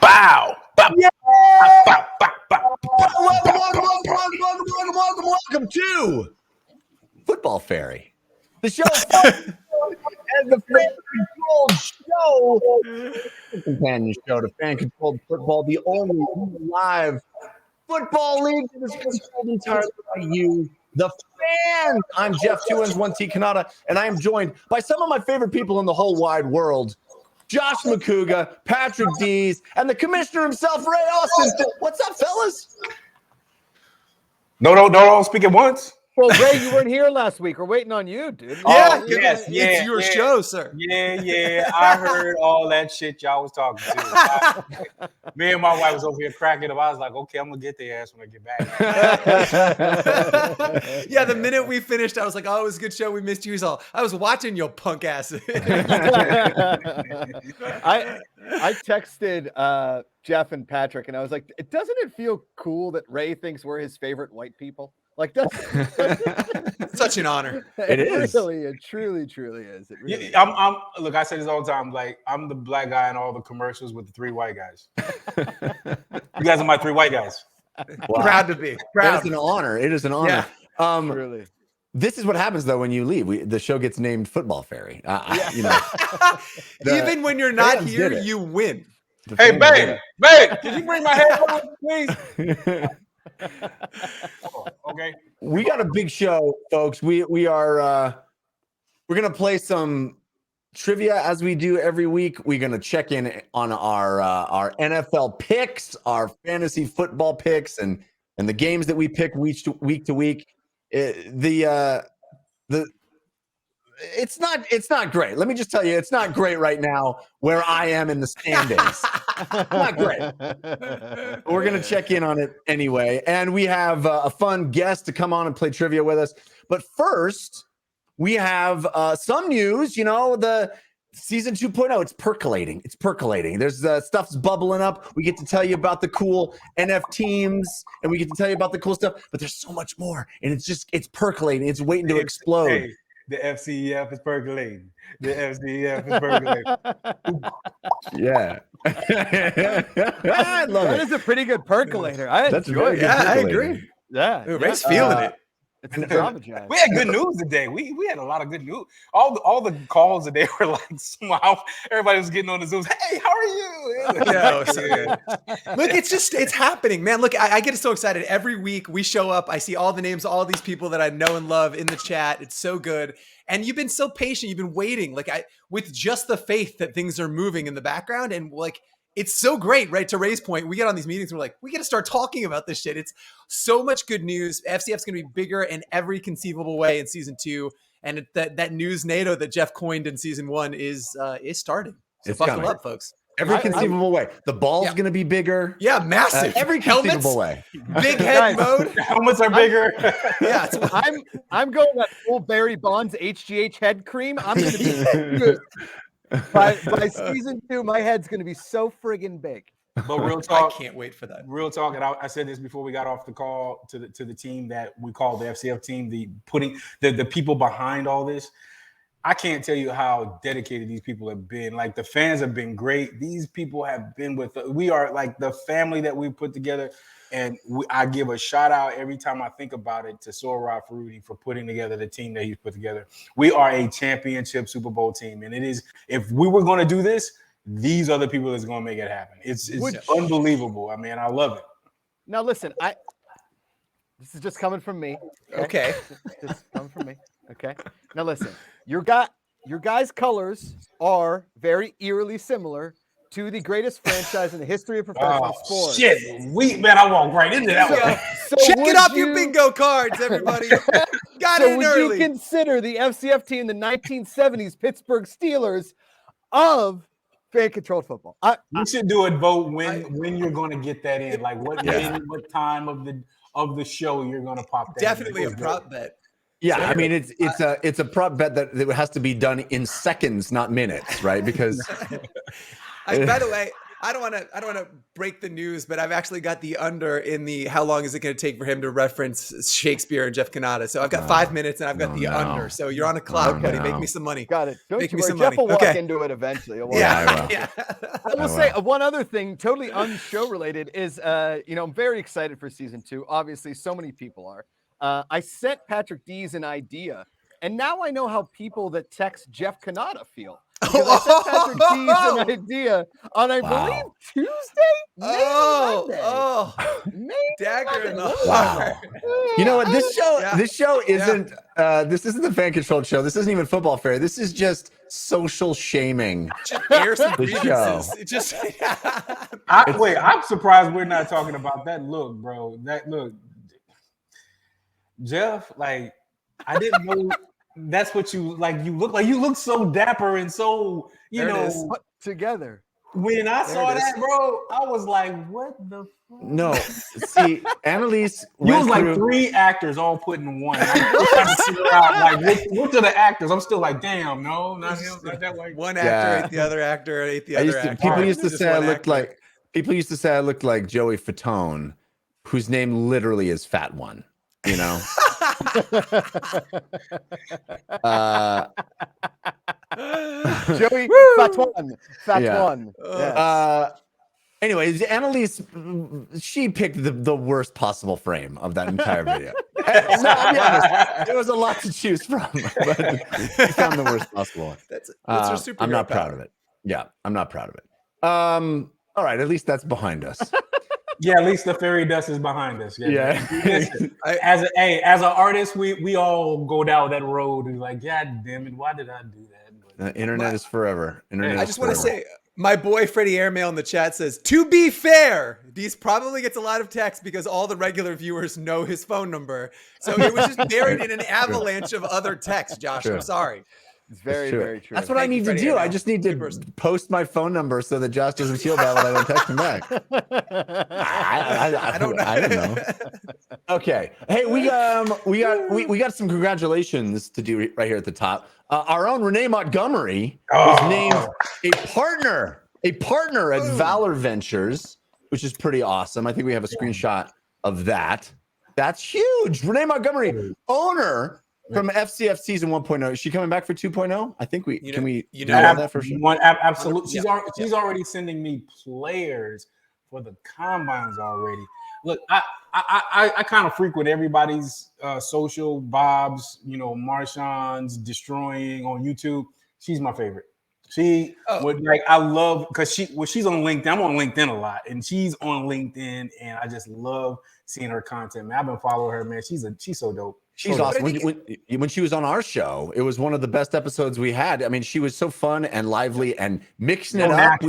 Bow. Bow. Yeah. Bow. Bow. Bow. Welcome to Football Fairy, the show and the fan-controlled show, companion show to fan-controlled football, the only live football league that is controlled entirely by you, the fans. I'm Jeff 2Ns1T Cannata, and I am joined by some of my favorite people in the whole wide world. Josh Macuga, Patrick Dees, and the commissioner himself, Ray Austin. What's up, fellas? No, don't all speak at once. Well, Ray, you weren't here last week. We're waiting on you, dude. Yeah, It's your show, sir. Yeah. I heard all that shit y'all was talking to. Me and my wife was over here cracking up. I was like, okay, I'm gonna get their ass when I get back. Yeah, the minute we finished, I was like, oh, it was a good show. We missed you all. I was watching your punk ass. I texted Jeff and Patrick, and I was like, doesn't it feel cool that Ray thinks we're his favorite white people? Like, that's such an honor. It is. Really, it truly is. It really is. Look, I say this all the time. Like, I'm the black guy in all the commercials with the three white guys. You guys are my three white guys. Wow. Proud to be. Proud. It is an honor. It is an honor. Yeah. Really. This is what happens though when you leave. The show gets named Football Fairy. You know, Even when you're not fans here, did it. you win. Hey, babe, can you bring my headphones, please? Okay. We got a big show, folks. We're gonna play some trivia as we do every week. We're gonna check in on our NFL picks, our fantasy football picks, and the games that we pick week to week. It's not great. Let me just tell you, it's not great right now where I am in the standings. Not great. We're going to check in on it anyway. And we have a fun guest to come on and play trivia with us. But first, we have some news. You know, the season 2.0, it's percolating. There's stuff's bubbling up. We get to tell you about the cool NF teams, and we get to tell you about the cool stuff. But there's so much more. And it's percolating. It's waiting to explode. Hey, the FCEF is percolating. The FCEF is percolating. Yeah. I love That it. is a pretty good percolator. I That's enjoy very it. good Yeah, I percolating. agree. Yeah. Ooh, Ray's feeling it. It's a drama jazz. We had good news today. We had a lot of good news. All the calls today were like, smile. Everybody was getting on the Zooms. Hey, how are you? Yeah, so good. Look, it's happening, man. Look, I get so excited. Every week we show up, I see all the names, all these people that I know and love in the chat. It's so good. And you've been so patient. You've been waiting, with just the faith that things are moving in the background. And it's so great, right? To Ray's point, we get on these meetings, we're like, we got to start talking about this shit. It's so much good news. FCF's going to be bigger in every conceivable way in season 2. And that news NATO that Jeff coined in season 1 is starting. So It's buckle coming. up, folks. Every conceivable way. The ball's Yeah. going to be bigger. Yeah, massive. Every conceivable way. Big head mode. Helmets are bigger. Yeah, it's I'm going that full Barry Bonds HGH head cream. I'm going to be good. By season 2, my head's going to be so friggin' big. But real I talk, can't wait for that. real talk, and I said this before we got off the call to the team that we call the FCF team, the people behind all this. I can't tell you how dedicated these people have been. Like, the fans have been great. These people have been with us. We are like the family that we put together. And I give a shout out every time I think about it to Sorod Ferruti for putting together the team that he's put together. We are a championship Super Bowl team. And it is, if we were going to do this, these are the people that's going to make it happen. It's unbelievable. I mean, I love it. Now, listen, this is just coming from me. Okay. Just coming from me. Okay. Now, listen, your guys' colors are very eerily similar to the greatest franchise in the history of professional sports. Shit. I walked right into that one. So Check would it off you- your bingo cards, everybody. Got So it in would early. you consider the FCF team, the 1970s Pittsburgh Steelers of fan-controlled football? You should do a vote when you're going to get that in. Like, what time of the show you're going to pop that Definitely in. a prop bet. Yeah, I mean, it's a prop bet that it has to be done in seconds, not minutes, right? Because By the way, I don't want to break the news, but I've actually got the under in the how long is it going to take for him to reference Shakespeare and Jeff Cannata. So I've got 5 minutes and I've got the under. So you're on a clock, buddy. Make me some money. Got it. Don't Make you me worry. some Jeff money. will walk Okay. into it eventually. He'll walk Yeah. into it. Yeah. I will say one other thing, totally unshow related, is I'm very excited for season 2. Obviously, so many people are. I sent Patrick Dees an idea, and now I know how people that text Jeff Cannata feel. Because I sent Patrick Dees an idea on, I believe, Tuesday, maybe Monday. Maybe Dagger in the Monday. heart. You know what? This show Yeah. isn't. This isn't the fan controlled show. This isn't even football fair. This is just social shaming. Just air some The show. grievances. It just Wait, I'm surprised we're not talking about that look, bro. That look, Jeff. Like, I didn't know that's what you like. You look like you look so dapper and so There it is. Put together. When I There saw it is. that, bro, I was like, "What the?" Fuck? No, see, Annalise You was went like through. 3 actors all put in one. I'm still trying to figure out like which of the actors. I'm still like, damn, no, not him, not that way. one actor ate the other actor, ate the I other used to, actor. people Alright, used to Just say I one looked actor. like. People used to say I looked like Joey Fatone, whose name literally is Fat One. You know. Joey, Fat One. Fat Yeah. One. Yes. Anyways, Annalise, she picked the worst possible frame of that entire video. No, I'll be honest, there was a lot to choose from, but she found the worst possible one. That's her superhero I'm not proud power. of it. Yeah, I'm not proud of it. All right, at least that's behind us. Yeah, at least the fairy dust is behind us. Yeah. Listen, as an artist, we all go down that road and like, God damn it, why did I do that? The internet is forever. Internet I is just want to forever. say, my boy Freddie Airmail in the chat says, to be fair, Dees probably gets a lot of text because all the regular viewers know his phone number. So it was just buried in an avalanche of other texts, Josh. True. I'm sorry. It's very, True. very true. That's what I Thank you, need to Freddie do. I Airmail. just need Good to person. post my phone number so that Josh doesn't feel bad when I don't text him back. I don't know. Okay. Hey, we got some congratulations to do right here at the top. Our own Renee Montgomery was named a partner at Valor Ventures, which is pretty awesome. I think we have a screenshot of that. That's huge. Renee Montgomery, owner from FCF season 1.0. Is she coming back for 2.0? I think we can we you do know that for sure. Absolutely. She's already sending me players for the combines already. Look, I kind of frequent everybody's social, Bob's, Marshawn's destroying on YouTube. She's my favorite. She would like, I love because she's on LinkedIn. I'm on LinkedIn a lot, and she's on LinkedIn, and I just love seeing her content. Man, I've been following her, man. She's so dope. She's awesome. When she was on our show, it was one of the best episodes we had. I mean, she was so fun and lively and mixing it up.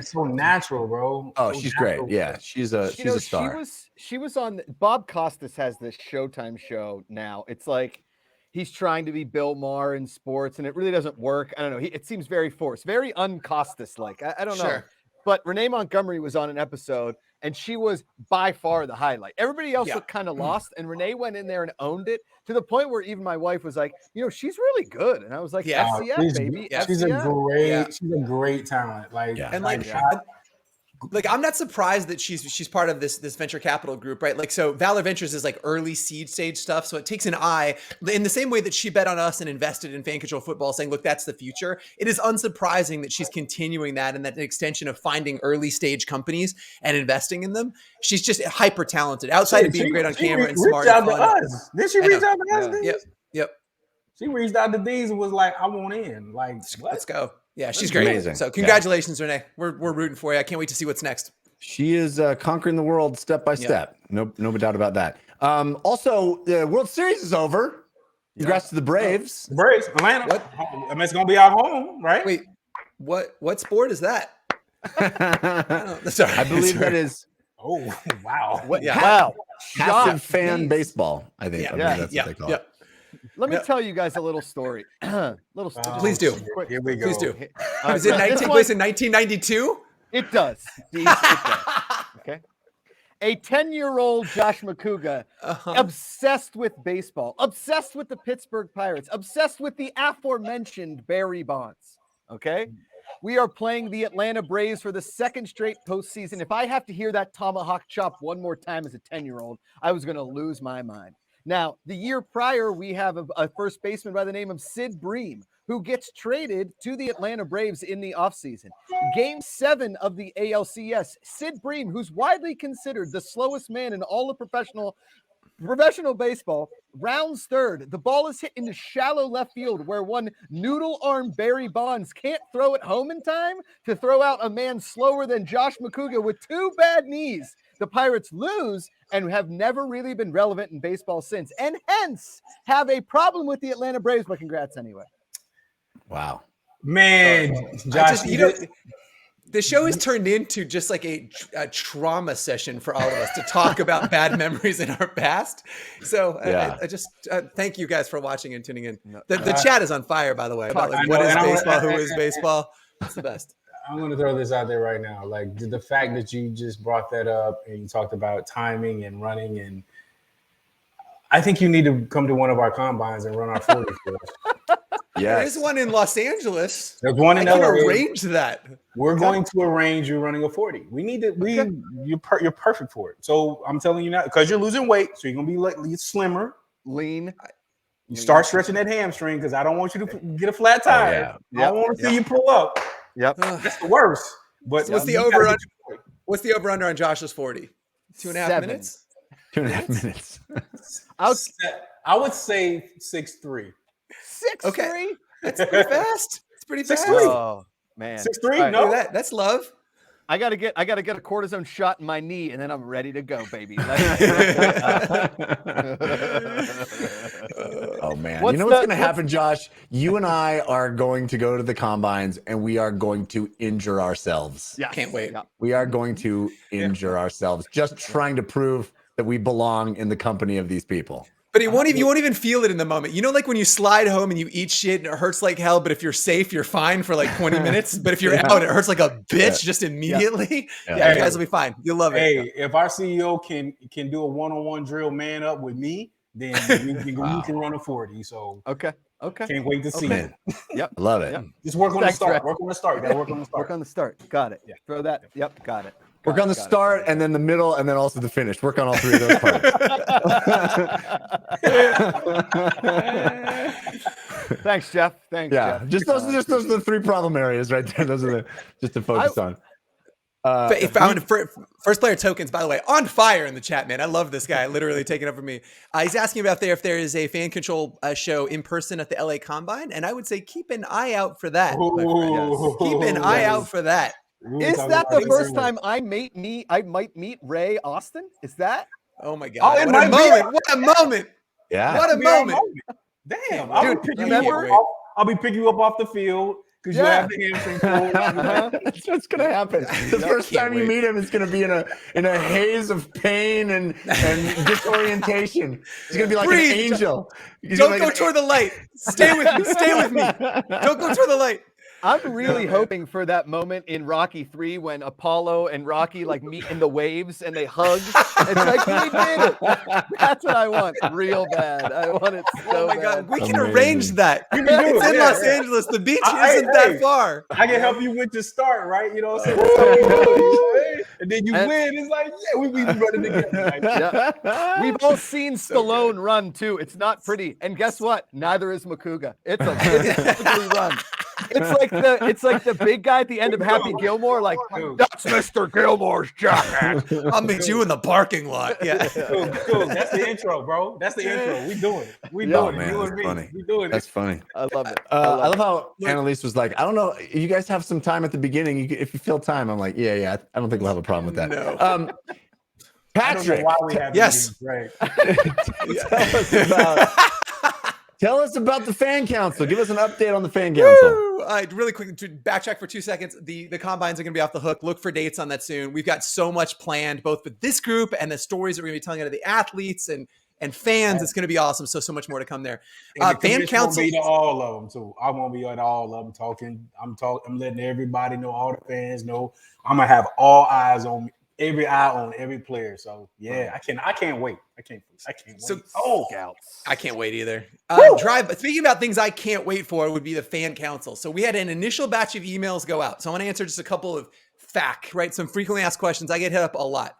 So natural, bro. Oh, So she's natural. great. Yeah, she's a star. She was on Bob Costas has this Showtime show now. It's like he's trying to be Bill Maher in sports, and it really doesn't work. I don't know. It seems very forced, very un-Costas like. I don't know. Sure. But Renee Montgomery was on an episode, and she was by far the highlight. Everybody else looked kind of lost, and Renee went in there and owned it to the point where even my wife was like, she's really good. And I was like, FCF, baby. Yeah. She's a great talent. Like, And like I'm not surprised that she's part of this venture capital group, right? Like, so Valor Ventures is like early seed stage stuff. So it takes an eye in the same way that she bet on us and invested in Fan Control Football, saying, look, that's the future. It is unsurprising that she's continuing that and that extension of finding early stage companies and investing in them. She's just hyper talented outside of being great on camera and smart and fun. Did she reach out to us? Yep. She reached out to Dees and was like, I want in. Like, let's go. Yeah, she's great. Amazing. So congratulations, Renee. We're rooting for you. I can't wait to see what's next. She is conquering the world step by step. No doubt about that. Also, the World Series is over. Congrats to the Braves. The Braves, Atlanta. What? I mean, it's gonna be our home, right? Wait, what sport is that? I believe that is. Oh wow! Wow! Passive fan baseball. I think. Yeah. That's what they call it. Let me tell you guys a little story. Please do. Here we go. Please do. Does it take place in 1992? It does. It does. Okay. A 10-year-old Josh Macuga, obsessed with baseball, obsessed with the Pittsburgh Pirates, obsessed with the aforementioned Barry Bonds. Okay. We are playing the Atlanta Braves for the second straight postseason. If I have to hear that tomahawk chop one more time as a 10-year-old, I was going to lose my mind. Now, the year prior, we have a first baseman by the name of Sid Bream, who gets traded to the Atlanta Braves in the offseason. Game 7 of the ALCS, Sid Bream, who's widely considered the slowest man in all of professional baseball, rounds third. The ball is hit into shallow left field where one noodle arm Barry Bonds can't throw it home in time to throw out a man slower than Josh Macuga with 2 bad knees. The Pirates lose and have never really been relevant in baseball since, and hence have a problem with the Atlanta Braves, but congrats anyway. Wow. Man, Josh, the show has turned into just like a trauma session for all of us to talk about bad memories in our past. So I just thank you guys for watching and tuning in. The chat is on fire, by the way, about like, what is baseball, who is baseball. It's the best. I'm going to throw this out there right now. Like the fact that you just brought that up and you talked about timing and running, and I think you need to come to one of our combines and run our 40 for us. Yeah, there's one in Los Angeles. There's one in LA. LA. Arrange that. We're going to arrange you running a 40. We need to. You're perfect for it. So I'm telling you now, because you're losing weight, so you're gonna be like slimmer, lean. You start stretching that hamstring because I don't want you to get a flat tire. I don't want to see you pull up. Yep, that's the worst. But so what's the over under? What's the over under on Josh's 40? 2.5 minutes. 2.5 minutes. I would say 6'3". 6'3". Okay, that's pretty fast. It's pretty fast. 6'3". Oh man, 6'3". Right. No, that's love. I gotta get a cortisone shot in my knee, and then I'm ready to go, baby. Oh man, you know what's gonna happen, Josh? You and I are going to go to the combines, and we are going to injure ourselves. Yeah, can't wait. Yeah. We are going to injure ourselves just trying to prove that we belong in the company of these people. But you won't even feel it in the moment. You know, like when you slide home and you eat shit and it hurts like hell, but if you're safe, you're fine for like 20 minutes. But if you're out, it hurts like a bitch just immediately. Yeah, you guys will be fine. You'll love it. Hey, if our CEO can do a one-on-one drill man up with me, then you can run a 40. So okay. Can't wait to see it. Yep. I love it. Yep. Just work on the start. Work on the start. You gotta work on the start. Work on the start. Got it. Yeah. Throw that. Yep. Got it. Work on the start and then the middle and then also the finish. Work on all 3 of those parts. Thanks, Jeff. Thanks. Jeff. Just those are the 3 problem areas right there. Those are just to focus on. First player tokens, by the way, on fire in the chat, man. I love this guy, literally taking up for me. He's asking about if there is a fan control show in person at the LA Combine, and I would say keep an eye out for that. Keep an eye out for that. Is that the first time I might meet Ray Austin? Is that? Oh my God! What a moment! What a moment! Yeah! What a moment! Damn, dude, I'll be picking you up off the field because you have the hamstring pull. That's what's gonna happen. The first time you meet him, it's gonna be in a haze of pain and disorientation. He's gonna be like an angel. Don't go toward the light. Stay with me. Stay with me. Don't go toward the light. I'm really hoping for that moment in Rocky 3 when Apollo and Rocky like meet in the waves and they hug. It's like we did it. That's what I want real bad. I want it so Oh my bad. God, we can arrange that. We can do It's it. in Los Angeles. The beach isn't that far. I can help you with the start, right? You know what I'm saying? And then you win. It's like, we be running together. Like, We've all seen Stallone run too. It's not pretty. And guess what? Neither is Macuga. It's a ugly run. It's like the big guy at the end of Happy Gilmore, like that's Mr. Gilmore's jacket. I'll meet you in the parking lot. Yeah. Cool. That's the intro, bro. That's the intro. We doing it. We doing it. You and me. Funny. We doing it. That's funny. I love it. I love how Annalise was like, I don't know, you guys have some time at the beginning. If you feel time, I'm like, yeah. I don't think we'll have a problem with that. No. Patrick, why we have yes. Right. Tell us about the fan council. Give us an update on the fan council. Really quick to backtrack for 2 seconds. The combines are going to be off the hook. Look for dates on that soon. We've got so much planned, both with this group and the stories that we're going to be telling out of the athletes and fans. It's going to be awesome. So much more to come there. Fan council. Be to all of them too. I won't be at all of them talking. I'm letting everybody know. All the fans know. I'm gonna have all eyes on me. every eye on every player. So yeah, I can't wait. I can't wait. So- Scouts. I can't wait either. Speaking about things I can't wait for would be the fan council. So we had an initial batch of emails go out. So I want to answer just a couple of right? Some frequently asked questions. I get hit up a lot.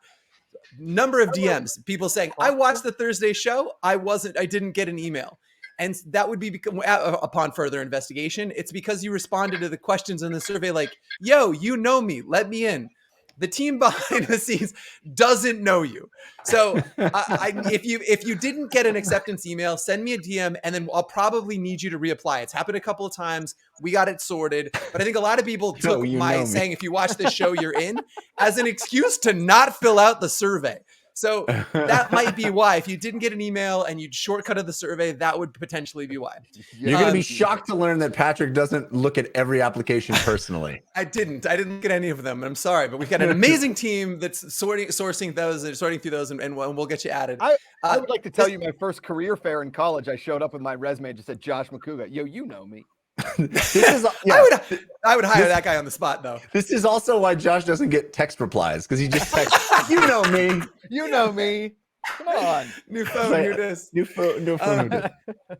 Number of DMs, people saying, I watched the Thursday show. I didn't get an email. And that would be upon further investigation. It's because you responded to the questions in the survey like, yo, you know me, let me in. The team behind the scenes doesn't know you. So if you didn't get an acceptance email, send me a DM and then I'll probably need you to reapply. It's happened a couple of times. We got it sorted. But I think a lot of people took my saying, if you watch this show, you're in as an excuse to not fill out the survey. So that might be why. If you didn't get an email and you'd shortcutted the survey, that would potentially be why. You're going to be shocked to learn that Patrick doesn't look at every application personally. I didn't look at any of them, and I'm sorry, but we've got an amazing team that's sourcing those and sorting through those, and we'll get you added. I would like to tell you my first career fair in college. I showed up with my resume and just said, Josh Macuga. Yo, you know me. This is, I would hire that guy on the spot, though. This is also why Josh doesn't get text replies, because he just texts, you know me. You know me. Come on. New phone, new this. New phone, new phone.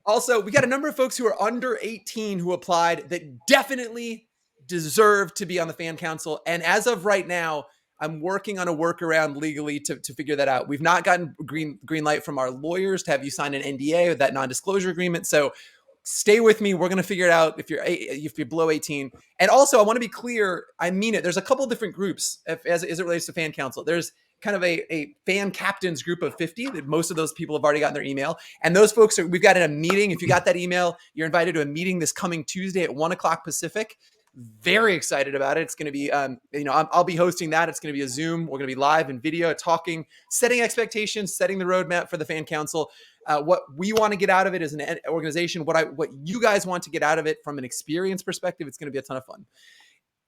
Also, we got a number of folks who are under 18 who applied that definitely deserve to be on the fan council. And as of right now, I'm working on a workaround legally to figure that out. We've not gotten green light from our lawyers to have you sign an NDA or that non-disclosure agreement. So stay with me. We're going to figure it out if you're below 18. And also, I want to be clear. I mean it. There's a couple of different groups as it relates to fan council. There's kind of a fan captains group of 50 that most of those people have already gotten their email. And those folks we've got in a meeting. If you got that email, you're invited to a meeting this coming Tuesday at 1:00 Pacific. Very excited about it. It's going to be, I'll be hosting that. It's going to be a Zoom. We're going to be live in video, talking, setting expectations, setting the roadmap for the fan council. What we want to get out of it as an organization, what you guys want to get out of it from an experience perspective. It's going to be a ton of fun.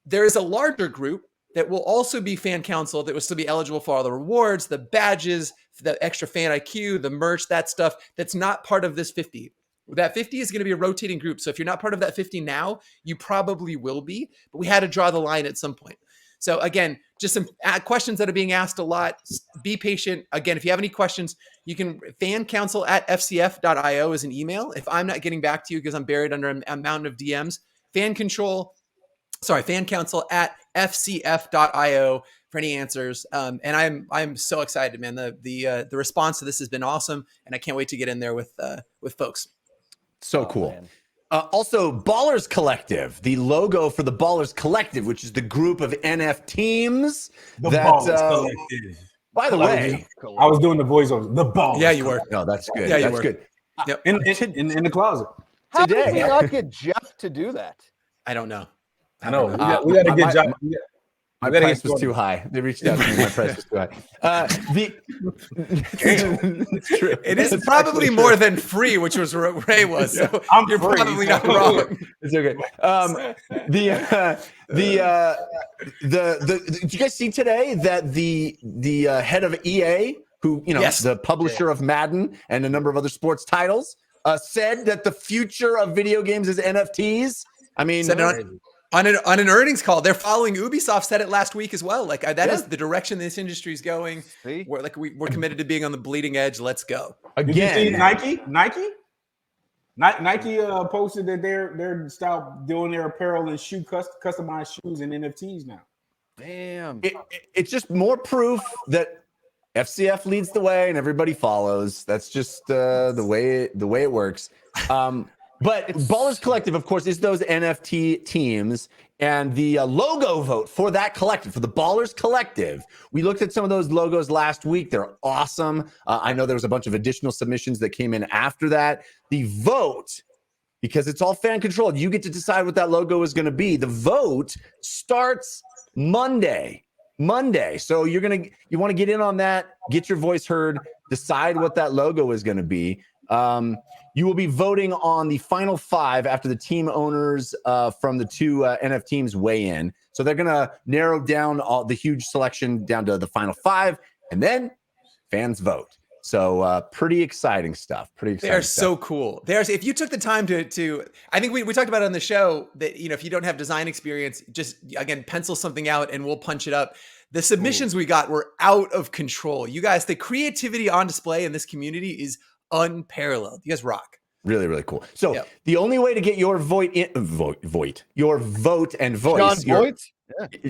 There is a larger group that will also be fan council that will still be eligible for all the rewards, the badges, the extra fan IQ, the merch, that stuff that's not part of this 50. That 50 is going to be a rotating group. So if you're not part of that 50 now, you probably will be, but we had to draw the line at some point. So again, just some questions that are being asked a lot. Be patient. Again, if you have any questions, you can fancouncil@fcf.io is an email. If I'm not getting back to you because I'm buried under a mountain of DMs, fancouncil@fcf.io for any answers. And I'm so excited, man. The response to this has been awesome, and I can't wait to get in there with folks. So cool. Also, Ballers Collective, the logo for the Ballers Collective, which is the group of NF teams. Ballers Collective. By the way, I was doing the voiceover. The Ballers. Yeah, you were. No, that's good. Yeah, you that's were. good. Yep. In the closet. How did we not get Jeff to do that? I don't know. I know. We got to get Jeff. My price was too high. They reached out to me. My price was too high. It's true. It is probably more than free, which was what Ray was. So you're free. probably not wrong. It's okay. Did you guys see today that the head of EA, who the publisher of Madden and a number of other sports titles, said that the future of video games is NFTs? I mean, on an earnings call, they're following Ubisoft. Said it last week as well. Like that is the direction this industry is going. See? We're committed to being on the bleeding edge. Let's go. Did you see Nike posted that they're stop doing their apparel and customized shoes and NFTs now. Damn. It's just more proof that FCF leads the way and everybody follows. That's just the way it works. But Ballers Collective, of course, is those NFT teams, and the logo vote for that collective, for the Ballers Collective. We looked at some of those logos last week. They're awesome. I know there was a bunch of additional submissions that came in after that. The vote, because it's all fan controlled, you get to decide what that logo is going to be. The vote starts Monday. So you want to get in on that, get your voice heard, decide what that logo is going to be. You will be voting on the final 5 after the team owners from the 2 NF teams weigh in. So they're going to narrow down the huge selection down to the final 5, and then fans vote. So pretty exciting stuff. They're so cool. If you took the time to I think we talked about it on the show that if you don't have design experience, just again pencil something out and we'll punch it up. The submissions we got were out of control. You guys, the creativity on display in this community is unparalleled. You guys rock. Really, really cool. So the only way to get your vote and voice, John Voight?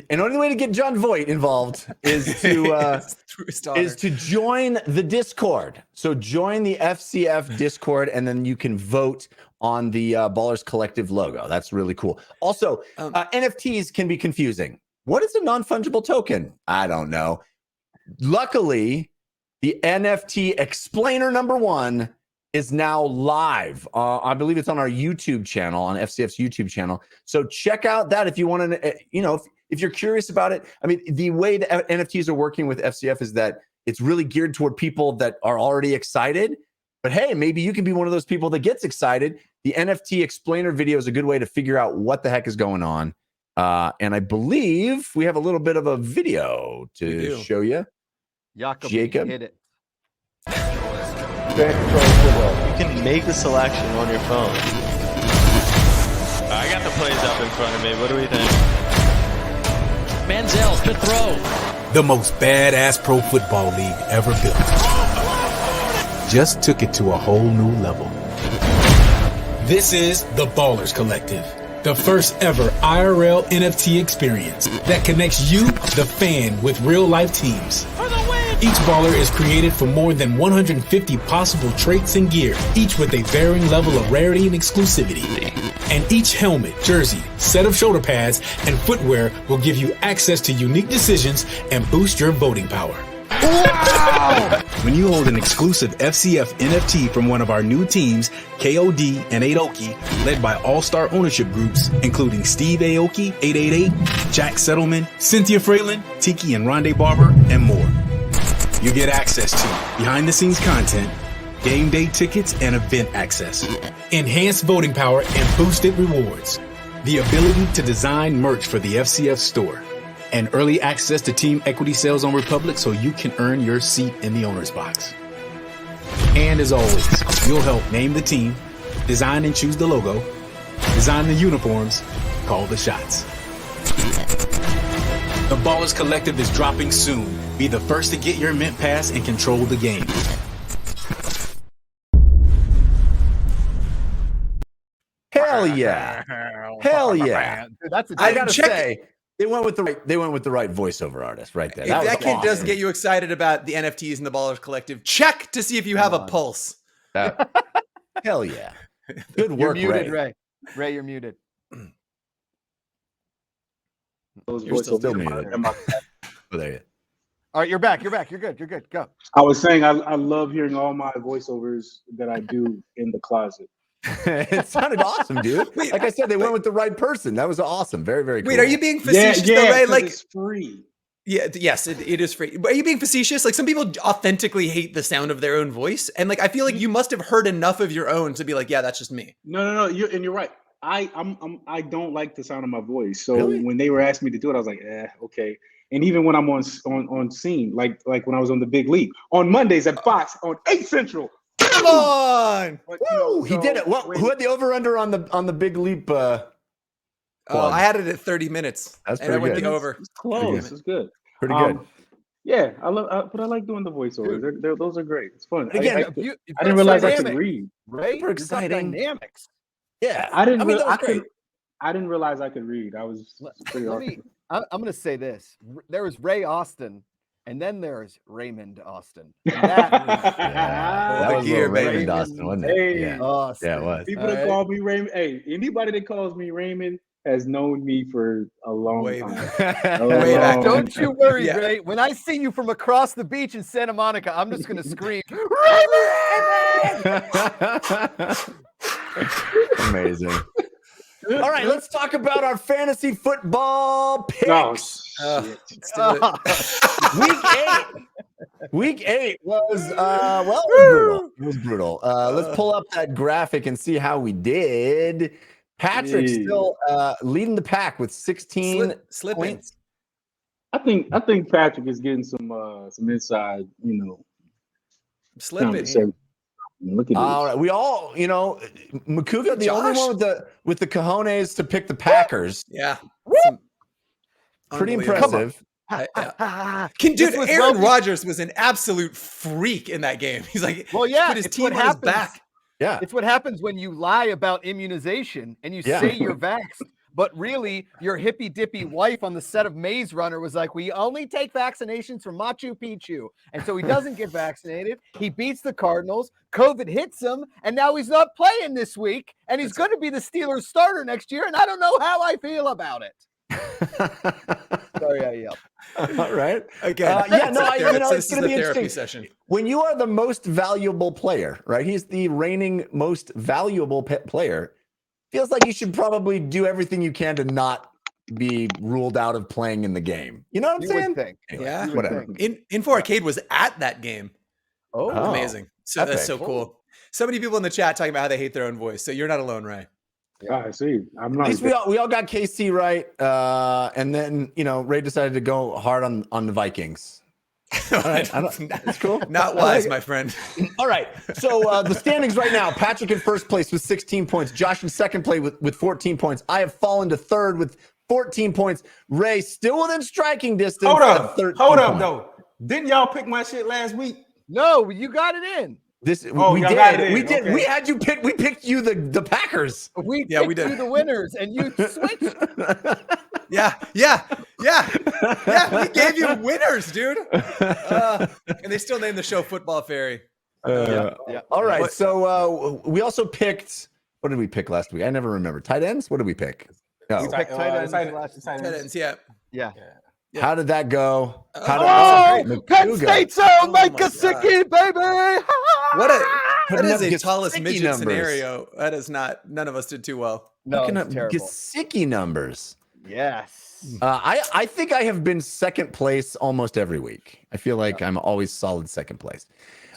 and only way to get John Voight involved is to join the Discord. So join the FCF Discord, and then you can vote on the Ballers Collective logo. That's really cool. Also, NFTs can be confusing. What is a non-fungible token? I don't know. Luckily, the NFT explainer #1 is now live. I believe it's on our YouTube channel, on FCF's YouTube channel. So check out that if you want to, if you're curious about it. I mean, the way the NFTs are working with FCF is that it's really geared toward people that are already excited. But hey, maybe you can be one of those people that gets excited. The NFT explainer video is a good way to figure out what the heck is going on. And I believe we have a little bit of a video to show you. Jacob, hit it. You can make the selection on your phone. I got the plays up in front of me. What do we think? Manziel, good throw. The most badass pro football league ever built. Just took it to a whole new level. This is the Ballers Collective, the first ever IRL NFT experience that connects you, the fan, with real life teams. Each baller is created for more than 150 possible traits and gear, each with a varying level of rarity and exclusivity. And each helmet, jersey, set of shoulder pads, and footwear will give you access to unique decisions and boost your voting power. Wow! When you hold an exclusive FCF NFT from one of our new teams, KOD and Aoki, led by all-star ownership groups, including Steve Aoki, 888, Jack Settleman, Cynthia Fralin, Tiki and Rondé Barber, and more. You get access to behind-the-scenes content, game day tickets, and event access, enhanced voting power and boosted rewards, the ability to design merch for the FCF store, and early access to team equity sales on Republic so you can earn your seat in the owner's box. And as always, you'll help name the team, design and choose the logo, design the uniforms, call the shots. The Ballers Collective is dropping soon. Be the first to get your mint pass and control the game. Hell yeah! Hell yeah! Dude, that's a I gotta say, they went with the right voiceover artist right there. If that kid doesn't get you excited about the NFTs and the Ballers Collective, check to see if you have a pulse. Hell yeah! Good You're work, muted, Ray. Ray, you're muted. You're still muted. Oh, there you go. All right, you're back. You're good. Go. I was saying I love hearing all my voiceovers that I do in the closet. It sounded awesome, dude. Like I said, they went with the right person. That was awesome. Very, very cool. Wait, are you being facetious though, Ray? Like, it's free. Yeah, yes, it is free. But are you being facetious? Like, some people authentically hate the sound of their own voice, and like I feel like you must have heard enough of your own to be like, yeah, that's just me. No. You're right. I don't like the sound of my voice. So Really? when they were asking me to do it, I was like, okay. And even when I'm on scene, like when I was on the Big League on Mondays at Fox on 8 Central. Come on! But, He did it. Well, who had the over/under on the Big Leap? I had it at 30 minutes. That's and I went pretty the good. over. It's close. It's good. Pretty good. Yeah, but I like doing the voiceovers. Those are great. It's fun. Again, I didn't realize I could read. Ray, Super exciting. Dynamics. Yeah, I didn't realize realize I could read. I was pretty awesome. I'm going to say this. There was Ray Austin, and then there's Raymond Austin. And that that was gear, Raymond baby. Austin, wasn't it? Hey. Yeah. Austin. Yeah, it was. People that call me Raymond. Hey, anybody that calls me Raymond has known me for a long Way time. back. Way back. Don't you worry, Yeah. Ray. When I see you from across the beach in Santa Monica, I'm just going to scream, Amazing. All right, let's talk about our fantasy football picks. No, shit. Let's do it. Week 8 was it was brutal. Let's pull up that graphic and see how we did. Patrick's still leading the pack with 16 Slipping. points. I think Patrick is getting some inside, Slipping. conversation. Look at All this. right, we all, Macuga, the only Josh. one with the cojones to pick the Packers. Yeah. Pretty Unbelievable. impressive. Dude, This was Aaron well- Rodgers was an absolute freak in that game. He's like, Well, yeah, put his it's team what on his happens. back. Yeah. It's what happens when you lie about immunization and you Yeah. say you're vaxxed, but really your hippy dippy wife on the set of Maze Runner was like, we only take vaccinations from Machu Picchu. And so he doesn't get vaccinated. He beats the Cardinals. COVID hits him. And now he's not playing this week. And he's going to be the Steelers starter next year. And I don't know how I feel about it. Sorry, I yelled. All right. Again, Yeah, no, this it's is going to the be therapy interesting. session. When you are the most valuable player, right? He's the reigning most valuable player. Feels like you should probably do everything you can to not be ruled out of playing in the game. You know what I'm You saying? would think. Anyway, Yeah. You would whatever. think. Info Arcade was at that game. Oh. Amazing. So that's so epic. cool. So many people in the chat talking about how they hate their own voice. So you're not alone, Ray. I see. I'm At not. least we all got KC right, and then Ray decided to go hard on the Vikings. All right, it's cool. Not wise, my friend. All right, so the standings right now: Patrick in first place with 16 points, Josh in second place with 14 points. I have fallen to third with 14 points. Ray still within striking distance. Hold at up. 13 Hold up, points. though. Didn't y'all pick my shit last week? No, you got it in. Oh, we y'all got it did. in. We did. Okay. We had you pick. We picked you the Packers. We Yeah, we picked did. you the winners and you switched. Yeah. We gave you winners, dude. And they still named the show Football Fairy. Yeah. All right. What- So we also picked. What did we pick last week? I never remember. Tight ends. What did we pick? No. We picked tight ends tight last tight time. Tight ends, yeah. Yeah. How did that go? How Oh, did Penn Macuga State's own Oh Mike my Gesicki, baby. That Putting is up a Gesicki tallest midget numbers. scenario. That is not. None of us did too well. No, Looking it's up terrible. Gesicki numbers. Yes. I think I have been second place almost every week. I feel like I'm always solid second place.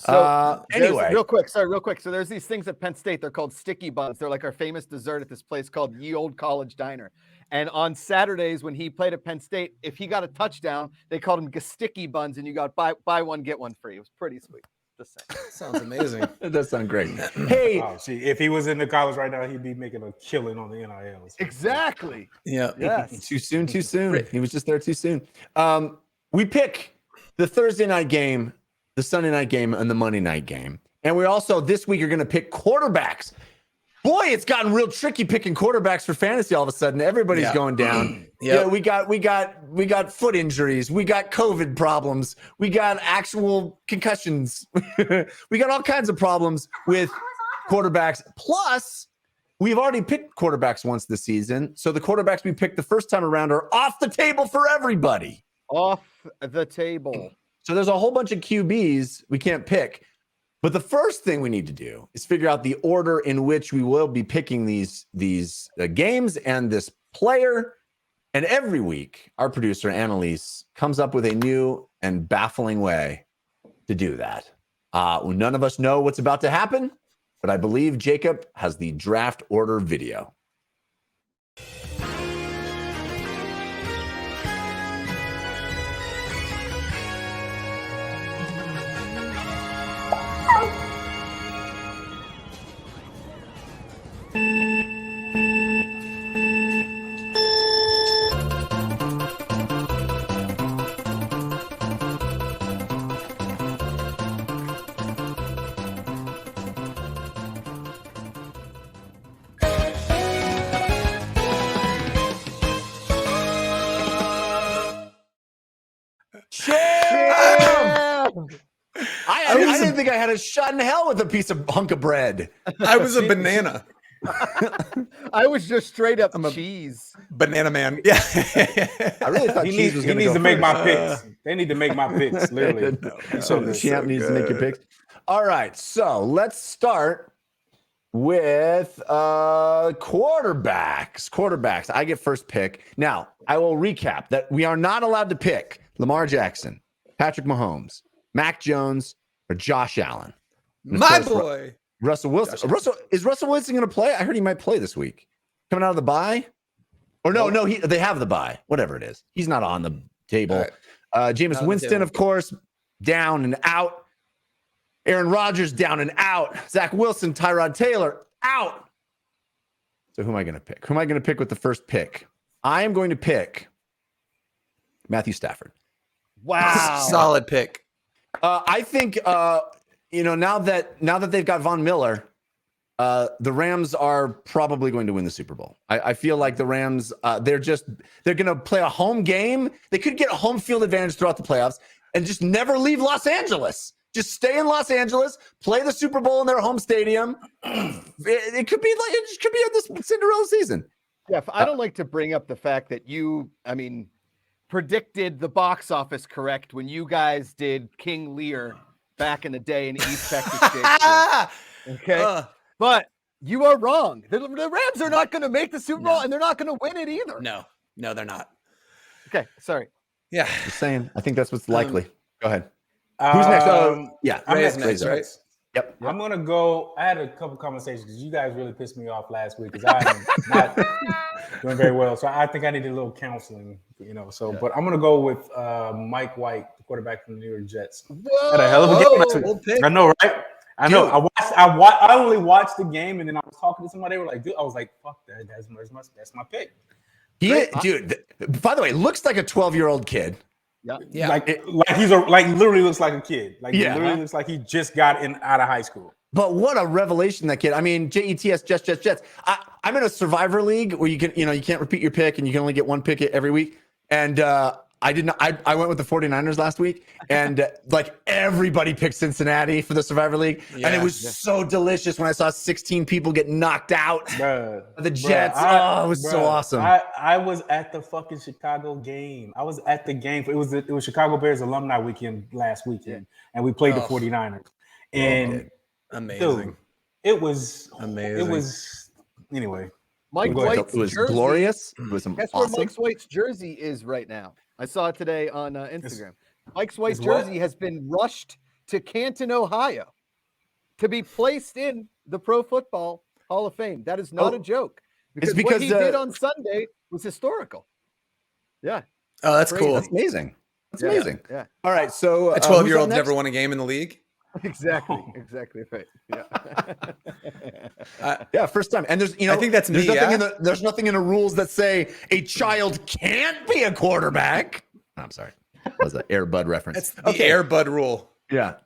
So Anyway, real quick. So there's these things at Penn State. They're called sticky buns. They're like our famous dessert at this place called Ye Old College Diner. And on Saturdays when he played at Penn State, if he got a touchdown, they called him Sticky Buns, and you got buy one get one free. It was pretty sweet. Just saying. Sounds amazing. it does sound great. Hey, Oh, see, if he was in the college right now, he'd be making a killing on the NIL. Exactly. Yeah. Yes. too soon. He was just there too soon. We pick the Thursday night game, the Sunday night game, and the Monday night game. And we also this week are going to pick quarterbacks. Boy, it's gotten real tricky picking quarterbacks for fantasy all of a sudden. Everybody's going down. Yeah. We got foot injuries. We got COVID problems. We got actual concussions. We got all kinds of problems with quarterbacks. Plus, we've already picked quarterbacks once this season. So the quarterbacks we picked the first time around are off the table for everybody. Off the table. So there's a whole bunch of QBs we can't pick. But the first thing we need to do is figure out the order in which we will be picking these games and this player. And every week, our producer, Annalise, comes up with a new and baffling way to do that. None of us know what's about to happen, but I believe Jacob has the draft order video. I didn't think I had a shot in hell with a piece of hunk of bread. I was a banana. I was just straight up cheese. Banana man. Yeah. I really thought He cheese needs, was he going needs to make first. my picks. They need to make my picks, literally. So the champ needs to make your picks. All right, so let's start with quarterbacks. I get first pick. Now, I will recap that we are not allowed to pick Lamar Jackson, Patrick Mahomes, Mac Jones, or Josh Allen. And of My course, boy. Russell Wilson. Is Russell Wilson going to play? I heard he might play this week. Coming out of the bye? Or no, they have the bye. Whatever it is. He's not on the table. All Jameis Not on the Winston, table. of course, down and out. Aaron Rodgers, down and out. Zach Wilson, Tyrod Taylor, out. So who am I going to pick? Who am I going to pick with the first pick? I am going to pick Matthew Stafford. Wow. Solid pick. I think now that they've got Von Miller, the Rams are probably going to win the Super Bowl. I feel like the Rams, they're going to play a home game. They could get a home field advantage throughout the playoffs and just never leave Los Angeles. Just stay in Los Angeles, play the Super Bowl in their home stadium. It could be this Cinderella season. Yeah, I don't like to bring up the fact that predicted the box office correct when you guys did King Lear back in the day in East Texas. Okay, but you are wrong. The Rams are not going to make the Super Bowl, and they're not going to win it either. No, they're not. Okay, sorry. Yeah, Just saying. I think that's what's likely. Go ahead. Who's next? Yeah, I'm next, right? Yep. I'm gonna go. I had a couple conversations because you guys really pissed me off last week because I am not doing very well. So I think I needed a little counseling, But I'm gonna go with Mike White, the quarterback from the New York Jets. Had a hell of a game last week. I know, right? I know. I only watched the game and then I was talking to somebody. They were like, "Dude," I was like, "Fuck that! That's my pick." Dude. By the way, looks like a 12-year-old kid. Yeah. Like literally looks like a kid. Literally looks like he just got out of high school. But what a revelation, that kid. I mean, Jets, Jets. I'm in a Survivor league where you can't repeat your pick and you can only get one pick every week. And I went with the 49ers last week, and everybody picked Cincinnati for the Survivor League. And it was so delicious when I saw 16 people get knocked out. The Jets. It was so awesome. I was at the fucking Chicago game. I was at the game. It was Chicago Bears alumni weekend last weekend, and we played the 49ers. And amazing. Dude, it was amazing. It was anyway. Mike White's it was jersey, glorious. It was Guess awesome. where Mike White's jersey is right now? I saw it today on Instagram. Mike White's jersey has been rushed to Canton, Ohio, to be placed in the Pro Football Hall of Fame. That is not a joke. Because what he did on Sunday was historical. Yeah. Oh, that's cool. That's amazing. That's amazing. Yeah. All right. So a 12-year-old never won a game in the league. Exactly right. Yeah. First time. And there's I think that's me. There's nothing in the rules that say a child can't be a quarterback. I'm sorry. That was an Air Bud reference. That's the Air Bud rule. Yeah.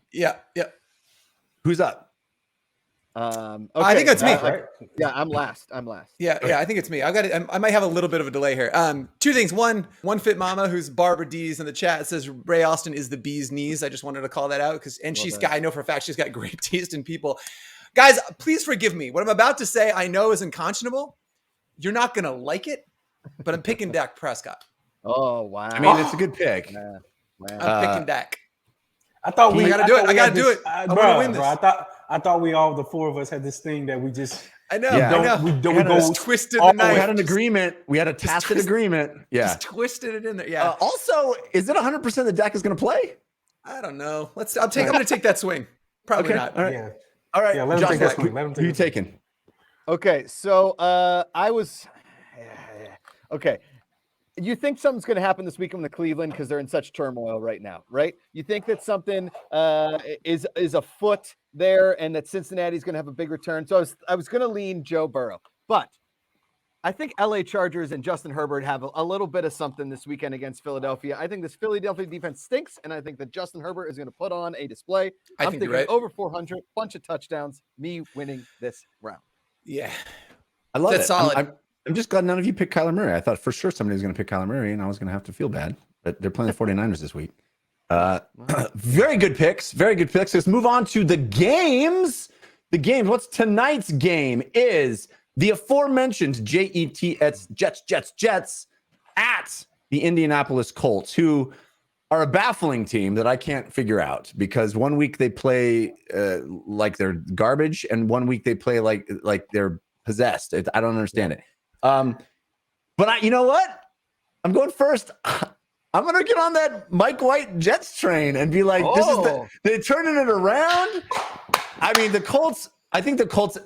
Who's up? Okay. I think that's me. Yeah, I'm last. Yeah, I think it's me. I might have a little bit of a delay here. Two things. One Fit Mama, who's Barbara Dees in the chat, says Ray Austin is the bee's knees. I just wanted to call that out I know for a fact she's got great taste in people. Guys, please forgive me. What I'm about to say I know is unconscionable. You're not gonna like it, but I'm picking Dak Prescott. Oh wow! I mean, it's a good pick. Yeah. Wow. I'm picking Dak. I thought I gotta do it. I gotta do it. I want to win this. I thought we all, the four of us, had this thing that we just. I know. We go twisted the knife. We had an agreement. We had a tacit agreement. Yeah. Just twisted it in there. Yeah. Also, is it 100% that Dak is going to play? I don't know. I'm going to take that swing. Probably not. All right. Yeah. All right. Yeah, let him take that swing. Who are you taking? Okay, so I was. Okay. You think something's going to happen this weekend with Cleveland because they're in such turmoil right now, right? You think that something is afoot there and that Cincinnati's going to have a big return. So I was going to lean Joe Burrow, but I think LA Chargers and Justin Herbert have a little bit of something this weekend against Philadelphia. I think this Philadelphia defense stinks, and I think that Justin Herbert is going to put on a display. I'm thinking right. Over 400, bunch of touchdowns, me winning this round. Yeah. I love That's it. solid. I'm just glad none of you picked Kyler Murray. I thought for sure somebody was going to pick Kyler Murray, and I was going to have to feel bad. But they're playing the 49ers this week. Very good picks. Very good picks. Let's move on to the games. What's tonight's game is the aforementioned Jets at the Indianapolis Colts, who are a baffling team that I can't figure out because one week they play like they're garbage, and one week they play like they're possessed. I don't understand it. But you know what? I'm going first. I'm going to get on that Mike White Jets train and be like, they're turning it around. I mean, I think the Colts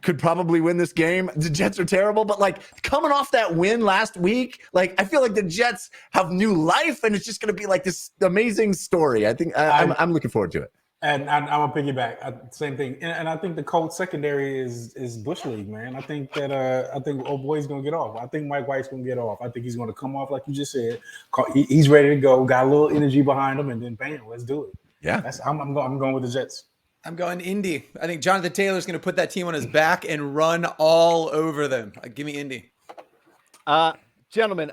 could probably win this game. The Jets are terrible, but coming off that win last week, I feel like the Jets have new life and it's just going to be like this amazing story. I think I'm looking forward to it. And I'm gonna piggyback. Same thing, and I think the Colts secondary is bush league, man. I think that I think old boy's gonna get off. I think Mike White's gonna get off. I think he's gonna come off like you just said. He's ready to go. Got a little energy behind him, and then bam, let's do it. Yeah, I'm going with the Jets. I'm going Indy. I think Jonathan Taylor's going to put that team on his back and run all over them. Give me Indy. Gentlemen,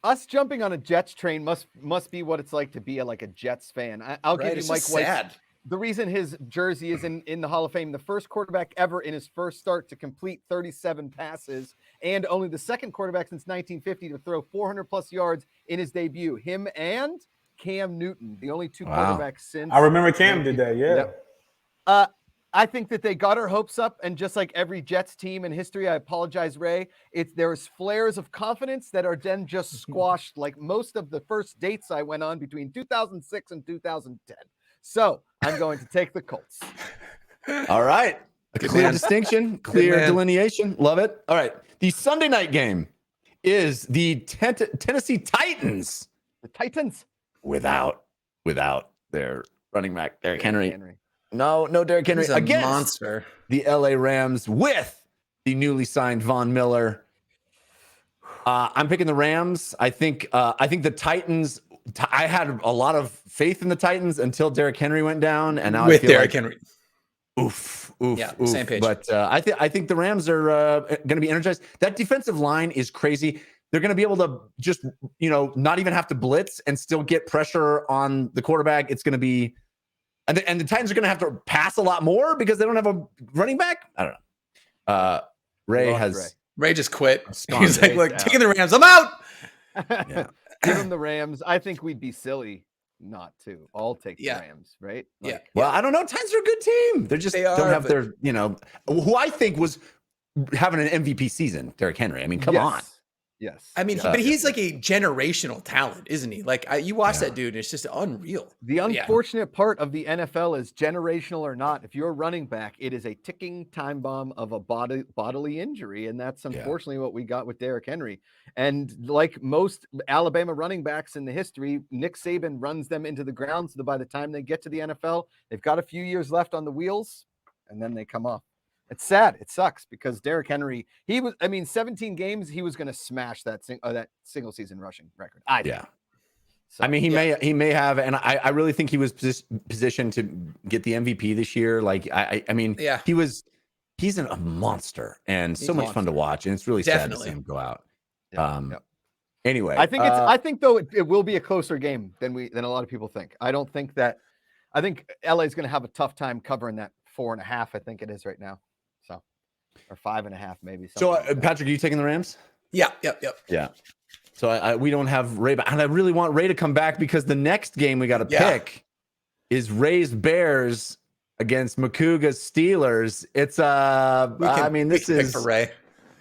us jumping on a Jets train must be what it's like to be a Jets fan. I'll give you Mike White. The reason his jersey is in the Hall of Fame, the first quarterback ever in his first start to complete 37 passes, and only the second quarterback since 1950 to throw 400 plus yards in his debut. Him and Cam Newton, the only two quarterbacks since. I remember Cam did that. Yeah. Yep. I think that they got our hopes up, and just like every Jets team in history, I apologize, Ray. There's flares of confidence that are then just squashed, like most of the first dates I went on between 2006 and 2010. So I'm going to take the Colts. All right, a clear distinction, clear delineation. Love it. All right, the Sunday night game is the Tennessee Titans. The Titans without their running back Derrick Henry. No, Derrick Henry against monster. The LA Rams with the newly signed Von Miller. I'm picking the Rams. I think the Titans. I had a lot of faith in the Titans until Derrick Henry went down, and now with I feel Derrick like, Henry. Oof. Yeah, same page. But I think the Rams are going to be energized. That defensive line is crazy. They're going to be able to just not even have to blitz and still get pressure on the quarterback. It's going to be. And the Titans are going to have to pass a lot more because they don't have a running back. I don't know. Ray just quit. He's like, look, taking the Rams. I'm out. Yeah. Give him the Rams. I think we'd be silly not to. I'll take the Rams, right? Well, I don't know. Titans are a good team. They don't have their, who I think was having an MVP season, Derrick Henry. I mean, come on. Yes. I mean, but he's like a generational talent, isn't he? Like you watch that dude, and it's just unreal. The unfortunate part of the NFL is generational or not. If you're a running back, it is a ticking time bomb of a bodily injury, and that's unfortunately what we got with Derrick Henry. And like most Alabama running backs in the history, Nick Saban runs them into the ground, so that by the time they get to the NFL, they've got a few years left on the wheels, and then they come off. It's sad. It sucks because Derrick Henry, 17 games, he was going to smash that single season rushing record. So, I mean, he may have, and I really think he was positioned to get the MVP this year. Like, he's a monster and so much fun to watch, and it's really sad to see him go out. Anyway, I think though it will be a closer game than a lot of people think. I think LA is going to have a tough time covering that 4.5. I think it is right now. Or 5.5, maybe. So, Patrick, are you taking the Rams? Yeah. So we don't have Ray, and I really want Ray to come back because the next game we got to pick is Ray's Bears against Macuga's Steelers. It's this is for Ray.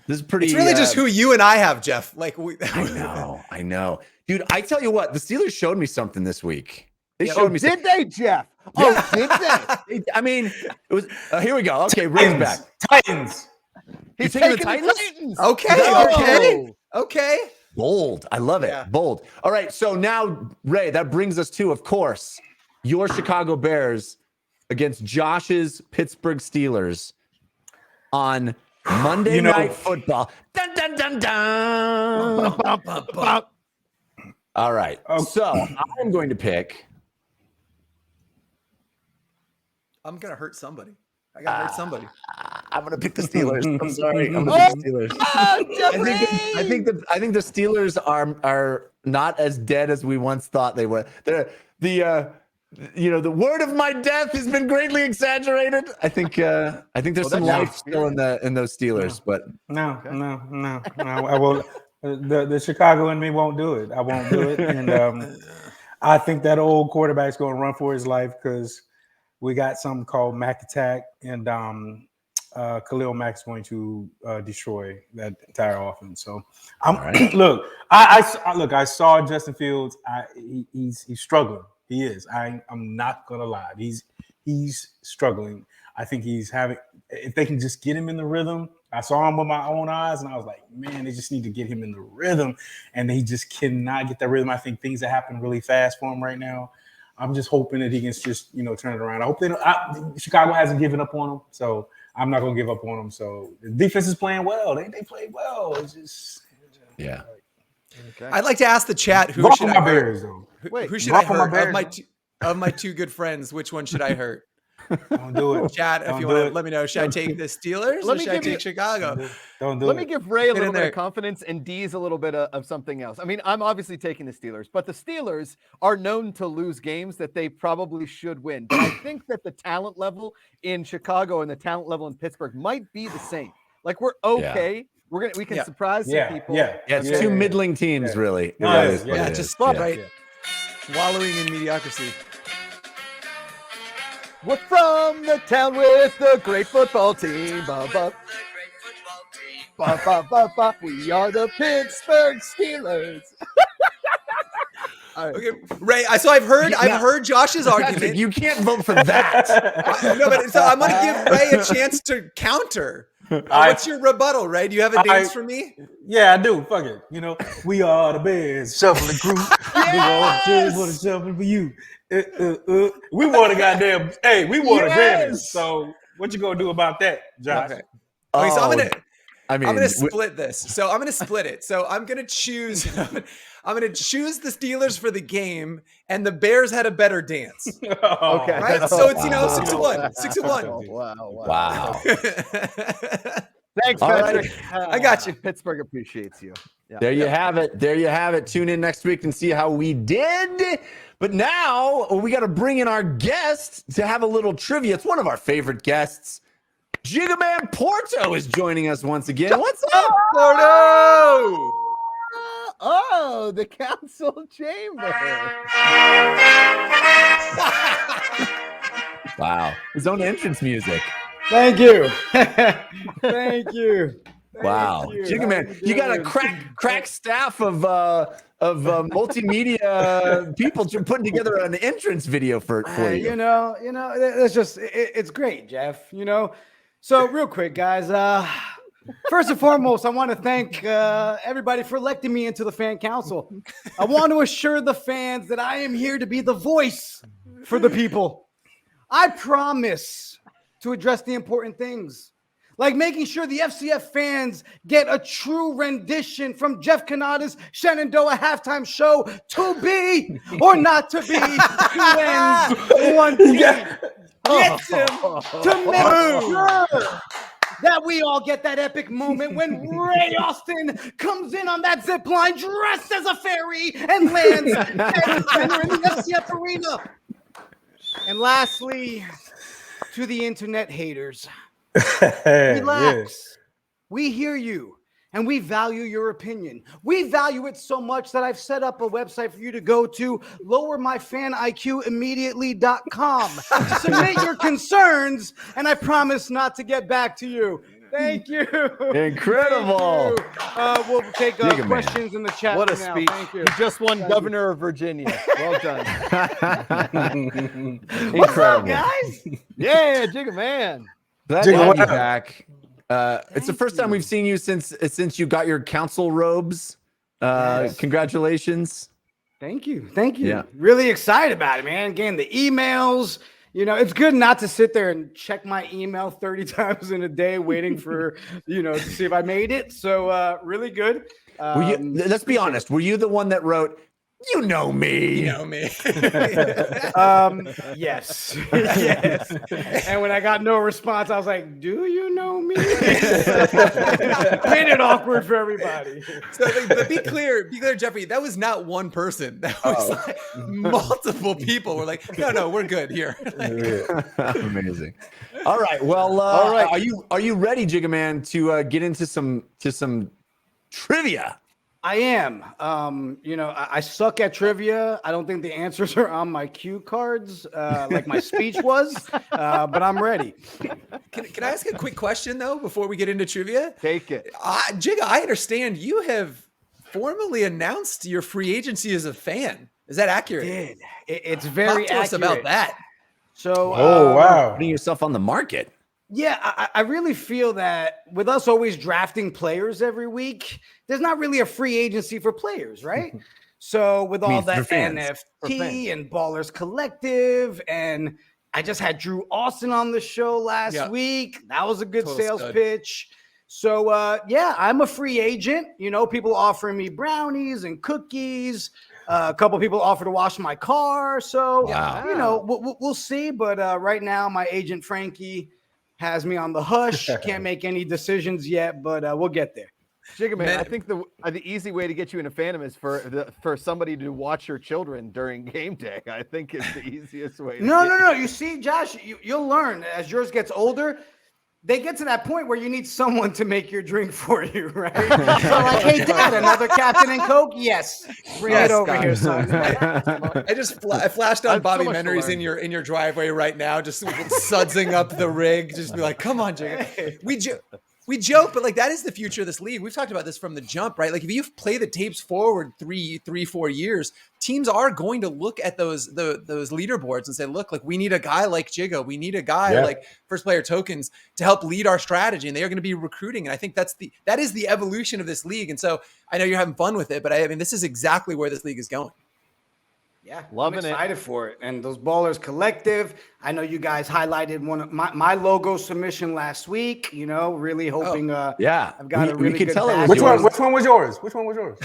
This is pretty. It's really just who you and I have, Jeff. Like I know, dude. I tell you what, the Steelers showed me something this week. They showed me. Did they, Jeff? Oh, did they? I mean, it was. Here we go. Okay, Ray's back. Titans. He's taking the Titans. Okay. Bold. I love it. Yeah. Bold. All right. So now, Ray, that brings us to, of course, your Chicago Bears against Josh's Pittsburgh Steelers on Monday Night Football. Dun, dun, dun, dun. All right. So I'm going to pick. I'm going to hurt somebody. I got to hurt somebody. I'm going to pick the Steelers. I'm sorry. I'm going to pick the Steelers. I think the Steelers are not as dead as we once thought they were. The word of my death has been greatly exaggerated. I think there's some life still in those Steelers, but no. I will. The Chicago in me won't do it. I won't do it, and I think that old quarterback's going to run for his life because we got something called Mac Attack, and Khalil Mack's going to destroy that entire offense. So, look, I saw Justin Fields. He's struggling. He is. I'm not gonna lie. He's struggling. I think he's having. If they can just get him in the rhythm, I saw him with my own eyes, and I was like, man, they just need to get him in the rhythm, and he just cannot get that rhythm. I think things are happening really fast for him right now. I'm just hoping that he can just turn it around. I hope Chicago hasn't given up on him, so I'm not gonna give up on him. So the defense is playing well. They played well. It's just Okay. I'd like to ask the chat who Rough should on I my hurt? Bears though. Who should I rough on my hurt Bears, of my two good friends? Which one should I hurt? Don't do it. Chat, if Don't you do want to it. let me know, should I take the Steelers Let or me should I give you- take Chicago? Don't do Let it. me give Ray a Get in little bit there. of confidence and Dees a little bit of something else. I mean, I'm obviously taking the Steelers, but the Steelers are known to lose games that they probably should win. But I think that the talent level in Chicago and the talent level in Pittsburgh might be the same. Like we're okay. We can Yeah. surprise some Yeah, people. yeah. Yeah, it's Yeah. two middling teams, really. It No, really yeah, is what yeah, it is. just Yeah. right. Wallowing in mediocrity. We're from the town with the great football team. Ba, ba. Ba, ba, ba, ba. We are the Pittsburgh Steelers. All right. Okay, Ray. So I've heard Josh's Patrick, argument. you can't vote for that. No, but so I'm gonna give Ray a chance to counter. What's your rebuttal, Ray? Do you have a dance for me? Yeah, I do. Fuck it. We are the Bears. Shuffling crew. We all cheers for the shuffling for you. We won a goddamn. Hey, we won a Grammy. So what you gonna do about that, Josh? Okay. Okay, so I'm gonna we- split this. So I'm gonna split it. So I'm gonna choose. I'm gonna choose the Steelers for the game, and the Bears had a better dance. Okay. Right? So it's Wow. 6-1. 6-1. Wow. Thanks, All right. Patrick. I got you. Pittsburgh appreciates you. Yeah. There you have it. There you have it. Tune in next week and see how we did. But now we got to bring in our guest to have a little trivia. It's one of our favorite guests. Gigaman Porto is joining us once again. What's up, Porto? Oh, the council chamber. Wow. His own entrance music. Thank you. Thank you. Wow. Gigaman, you got a crack staff of multimedia people putting together an entrance video for you. It's just it's great, Jeff. So real quick, guys. First and foremost, I want to thank everybody for electing me into the fan council. I want to assure the fans that I am here to be the voice for the people. I promise to address the important things, like making sure the FCF fans get a true rendition from Jeff Cannata's Shenandoah halftime show, to be or not to be, two ends, one team. Gets him to make sure that we all get that epic moment when Ray Austin comes in on that zip line dressed as a fairy and lands dead in center in the FCF arena. And lastly, to the internet haters, relax. We hear you and we value your opinion. We value it so much that I've set up a website for you to go to, lowermyfaniqimmediately.com. Submit your concerns, and I promise not to get back to you. Thank you. Incredible. Thank you. We'll take Gigaman. questions in the chat. What a now. speech. Thank you. He just won governor of Virginia. Well done. What's up, guys? Yeah, Jigga man. Glad to have you back. It's the first time we've seen you since you got your council robes. Congratulations. Thank you. Thank you. Yeah. Really excited about it, man. Getting the emails. It's good not to sit there and check my email 30 times in a day waiting for, to see if I made it. So really good. Let's be honest. Were you the one that wrote, "You know me"? You know me. Yes. Yes. And when I got no response, I was like, do you know me? Made it awkward for everybody. So, but be clear, Jeffrey. That was not one person. That was like multiple people. Were like, no, we're good here. Amazing. All right. Well, all right. Are you ready, Gigaman, to get into some trivia? I am. I suck at trivia. I don't think the answers are on my cue cards, like my speech was, but I'm ready. Can I ask a quick question though before we get into trivia? Take it. Jigga, I understand you have formally announced your free agency as a fan. Is that accurate? It's very Talk to us about accurate. that. So, wow. Putting yourself on the market. Yeah, I really feel that with us always drafting players every week, there's not really a free agency for players, right? So with all mean, the for fans. NFT and Ballers Collective, and I just had Drew Austin on the show last week. That was a good Total sales stud. pitch. So yeah, I'm a free agent. You know, people offering me brownies and cookies. A couple people offer to wash my car. So you know, we'll see. But right now, my agent Frankie has me on the hush. Can't make any decisions yet, but we'll get there. Jigga Man, Man- I think the easy way to get you into fandom is for somebody to watch your children during game day. I think it's the easiest way. No. You see, Josh, you'll learn as yours gets older. They get to that point where you need someone to make your drink for you, right? So like, hey, Dad, another Captain and Coke? Yes, bring it over here, son. I flashed I on have so Bobby much to Menery's learn. in your driveway right now, just sudsing up the rig. Just be like, come on, Jigga. We joke, but like that is the future of this league. We've talked about this from the jump, right? Like if you play the tapes forward 4 years, teams are going to look at those leaderboards and say, look, like we need a guy like Jigga. We need a guy like First Player Tokens to help lead our strategy. And they are going to be recruiting. And I think that is the evolution of this league. And so I know you're having fun with it, but I mean, this is exactly where this league is going. Yeah, Loving I'm excited for it. And those Ballers Collective, I know you guys highlighted one of my logo submission last week, you know, really hoping I've got a really we could good tell it batch. was yours. Which one was yours?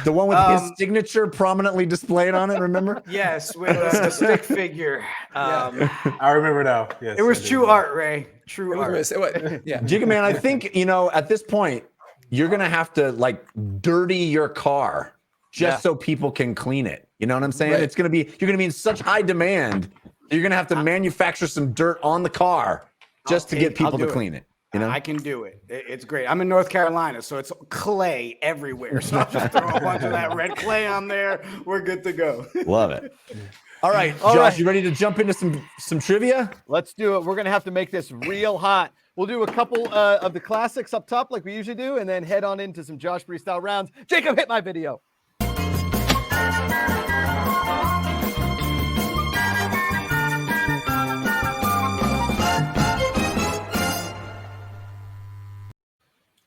The one with his signature prominently displayed on it, remember? Yes, with the stick figure. I remember now. Yes, It was true art, Ray. True art. Jigga Man, I think, you know, at this point, you're going to have to like dirty your car just so people can clean it. You know what I'm saying? It's going to be, you're going to be in such high demand. You're going to have to manufacture some dirt on the car just to get people to clean it. You know, I can do it. It's great. I'm in North Carolina, so it's clay everywhere. So I'll just throw a bunch of that red clay on there. We're good to go. Love it. All right, Josh, you ready to jump into some trivia? Let's do it. We're going to have to make this real hot. We'll do a couple of the classics up top like we usually do, and then head on into some Josh Bree style rounds. Jacob, hit my video.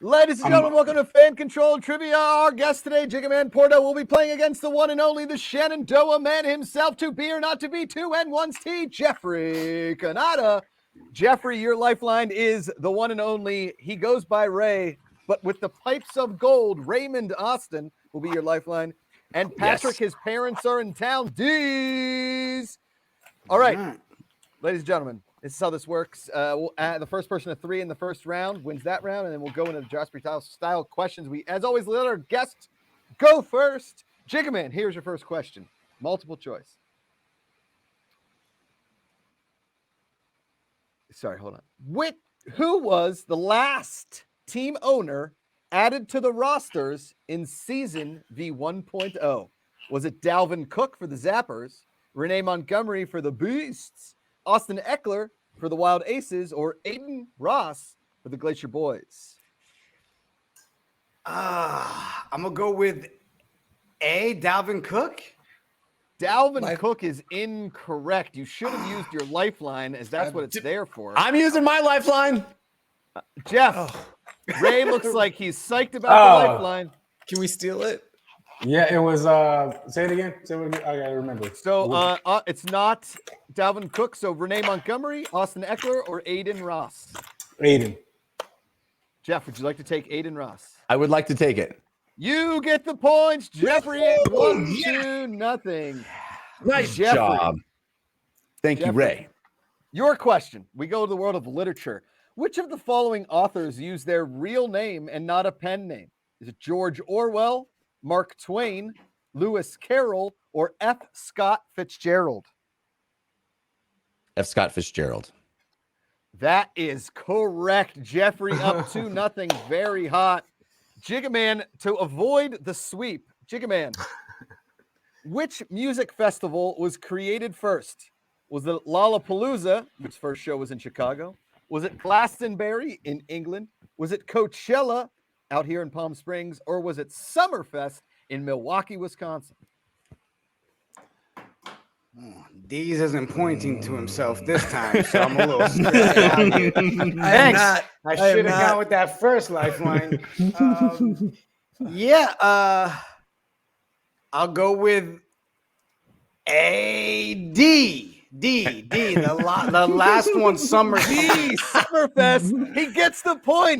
Ladies and gentlemen, welcome to Fan Control Trivia. Our guest today, Jigga Man Porto, will be playing against the one and only, the Shenandoah man himself, to be or not to be, 2 and 1's T, Jeffrey Cannata. Jeffrey, your lifeline is the one and only. He goes by Ray, but with the pipes of gold, Raymond Austin will be your lifeline. And Patrick, his parents are in town, Dees. All right, ladies and gentlemen, this is how this works. We'll add the first person to 3 in the first round wins that round, and then we'll go into the Josh Bree style questions. We, as always, let our guest go first. Jigga Man, here's your first question. Multiple choice. Sorry, hold on. Who was the last team owner added to the rosters in season V1.0? Was it Dalvin Cook for the Zappers, Renee Montgomery for the Beasts, Austin Eckler for the Wild Aces, or Aiden Ross for the Glacier Boys? I'm going to go with A, Dalvin Cook. Dalvin Cook is incorrect. You should have used your lifeline, as that's what it's there for. I'm using my lifeline. Jeff, Ray looks like he's psyched about the lifeline. Can we steal it? Yeah, it was. Say it again. Say it again. I gotta remember. So it's not Dalvin Cook. So Renee Montgomery, Austin Eckler, or Aiden Ross? Aiden. Jeff, would you like to take Aiden Ross? I would like to take it. You get the points, Jeffrey. 1-0. Nice Jeffrey. job. Thank you, Ray. Your question. We go to the world of literature. Which of the following authors use their real name and not a pen name? Is it George Orwell, Mark Twain, Lewis Carroll, or F. Scott Fitzgerald? F. Scott Fitzgerald. That is correct. Jeffrey up 2-0. Very hot. Jigga Man, to avoid the sweep, Jigga Man, which music festival was created first? Was it Lollapalooza, which first show was in Chicago? Was it Glastonbury in England? Was it Coachella out here in Palm Springs? Or was it Summerfest in Milwaukee, Wisconsin? Dees isn't pointing to himself this time, so I'm a little stressed out here. Thanks. I should have gone with that first lifeline. I'll go with a D. The last one, Summer. D, Summerfest. He gets the point.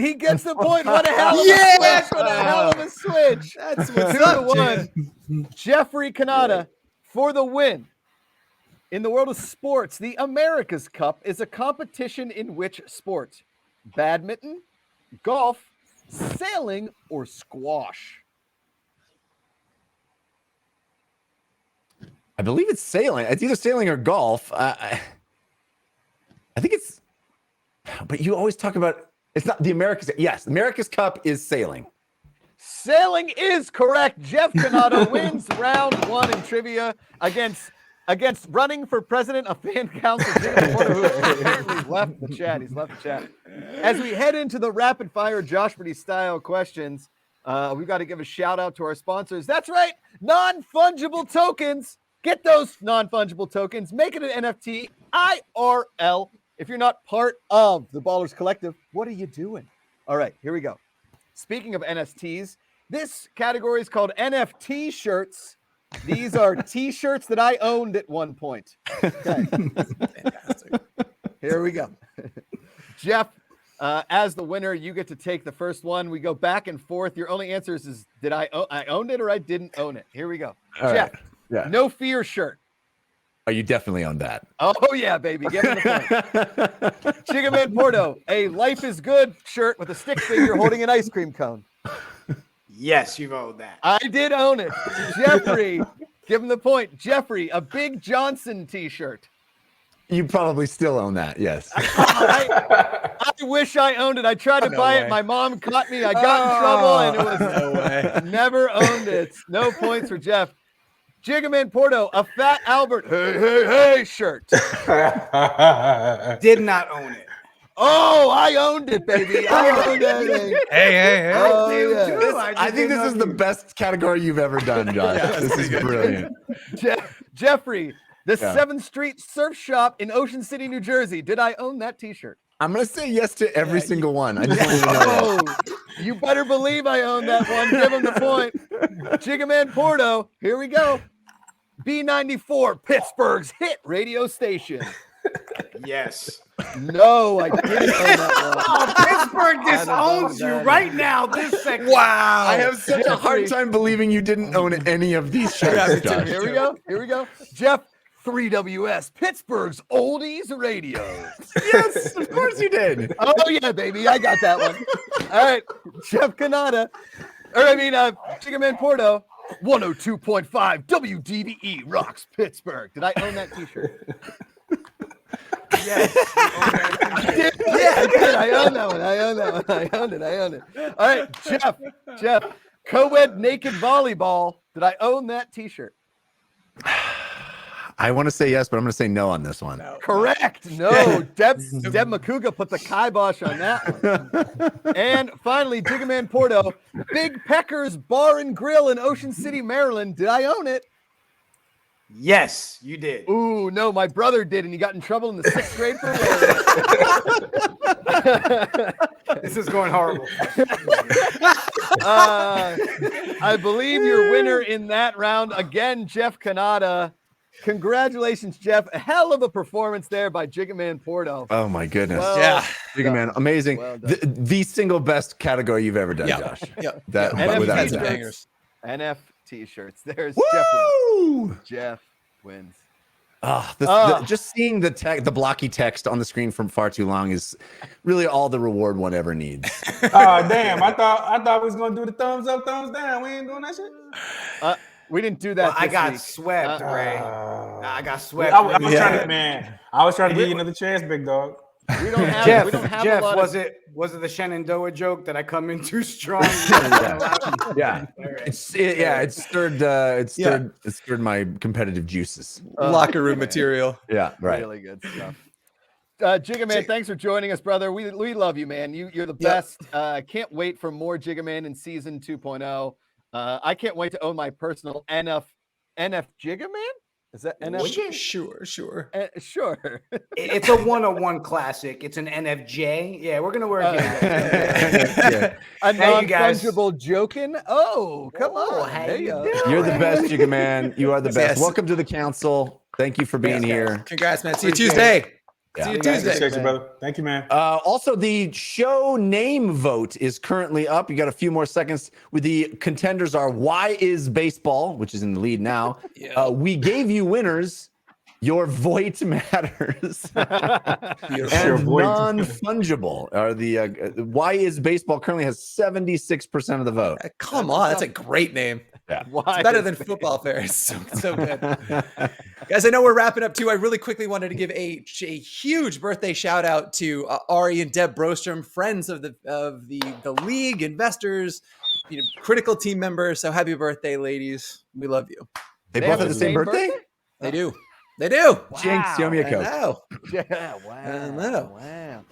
What a hell of a Yeah! switch. What a hell of a switch. That's what's 2-1. Jeffrey Cannata for the win. In the world of sports, the America's Cup is a competition in which sport? Badminton, golf, sailing, or squash? I believe it's sailing. It's either sailing or golf. I think it's, but you always talk about, it's not the America's. Yes, the America's Cup is sailing. Sailing is correct. Jeff Cannata wins round 1 in trivia against running for president of fan council, Jimmy Porter, who apparently left the chat. He's left the chat. As we head into the rapid fire Josh Brady style questions, we've got to give a shout out to our sponsors. That's right, non-fungible tokens. Get those non-fungible tokens. Make it an NFT IRL. If you're not part of the Ballers Collective, what are you doing? All right, here we go. Speaking of NFTs, this category is called NFT shirts. These are T-shirts that I owned at one point. Okay. Fantastic. Here we go. Jeff, as the winner, you get to take the first one. We go back and forth. Your only answer is did I owned it or I didn't own it? Here we go. All Jeff, right. Yeah. No Fear shirt. Oh, you definitely own that. Oh, yeah, baby. Give him the point. Chigaman Porto, a Life is Good shirt with a stick figure holding an ice cream cone. Yes, you've owned that. I did own it. Jeffrey, give him the point. Jeffrey, a Big Johnson t-shirt. You probably still own that. Yes. I wish I owned it. I tried to buy it. My mom caught me. I got in trouble, and it was never owned it. No points for Jeff. Jigaman Porto, a Fat Albert hey shirt. Did not own it. Oh, I owned it, baby. I owned it. Hey. Oh, yeah. I think this is the best category you've ever done, Josh. This is brilliant. Jeffrey, the 7th Street Surf Shop in Ocean City, New Jersey. Did I own that t-shirt? I'm going to say yes to every single one. I just want you to know that. You better believe I own that one. Give him the point. Jigaman Porto, here we go. B94, Pittsburgh's hit radio station. Yes. No, I didn't own that one. Oh, Pittsburgh disowns you right now. This second. Wow. I have such a hard time believing you didn't own any of these shirts, Josh. Here we go. Jeff, 3WS, Pittsburgh's oldies radio. Yes, of course you did. Oh, yeah, baby. I got that one. All right. Jeff Cannata, Chigaman Porto, 102.5 WDBE rocks Pittsburgh. Did I own that t-shirt? Yes. I did. I own that one. I owned it. All right, Jeff, co-ed naked volleyball. Did I own that t-shirt? I want to say yes, but I'm going to say no on this one. No. Correct. No. Deb Macuga put the kibosh on that one. And finally, Jigaman Porto, Big Pecker's Bar and Grill in Ocean City, Maryland. Did I own it? Yes, you did. Ooh, no, my brother did, and he got in trouble in the 6th grade for wearing it. This is going horrible. I believe your winner in that round, again, Jeff Cannata. Congratulations, Jeff. A hell of a performance there by Jigaman Porto. Oh, my goodness. Well Jigaman, amazing. Well done. The single best category you've ever done, Josh. That, without NFT doubt. shirts. NFT shirts. There's Woo! Jeff wins. Just seeing the blocky text on the screen from far too long is really all the reward one ever needs. Oh damn! I thought we was gonna do the thumbs up, thumbs down. We ain't doing that shit. We didn't do that. Well, I got week. swept, Ray. I got swept. I was trying to give you another chance, big dog. We don't have. Jeff, we don't have Jeff, a lot was it the Shenandoah joke that I come in too strong? Yeah. It stirred my competitive juices. Locker room material. Yeah, right. Really good stuff. Jigaman, thanks for joining us, brother. We love you, man. You're the best. Can't wait for more Jigaman in season 2.0. I can't wait to own my personal NF Jigaman. Is that NFJ? Sure. Sure. It's a 101 classic. It's an NFJ. Yeah, we're gonna work it out. Yeah. A Hey, you guys. non-fungible joking. Oh, come on. how There you go. doing? You're the best, Jigga Man. You are the best. Yes. Welcome to the council. Thank you for being here. Congrats, man. See you Appreciate Tuesday. Yeah. See you guys. Tuesday. Appreciate you, brother. Thank you, man. Also, the show name vote is currently up. You got a few more seconds. With the contenders are Why is Baseball, which is in the lead now. Yeah. We gave you winners. Your voice matters. Beautiful. Your And voice. non-fungible are the Why is Baseball currently has 76% of the vote. Come on, that's a great name. Why It's better is than football fair. It's so good. Guys, I know we're wrapping up too. I really quickly wanted to give a huge birthday shout out to Ari and Deb Brostrom, friends of the league, investors, critical team members. So happy birthday, ladies. We love you. They both have the same birthday? They do. They do. Jinx, you owe me a I Coke. know. Yeah, wow. I know. Wow.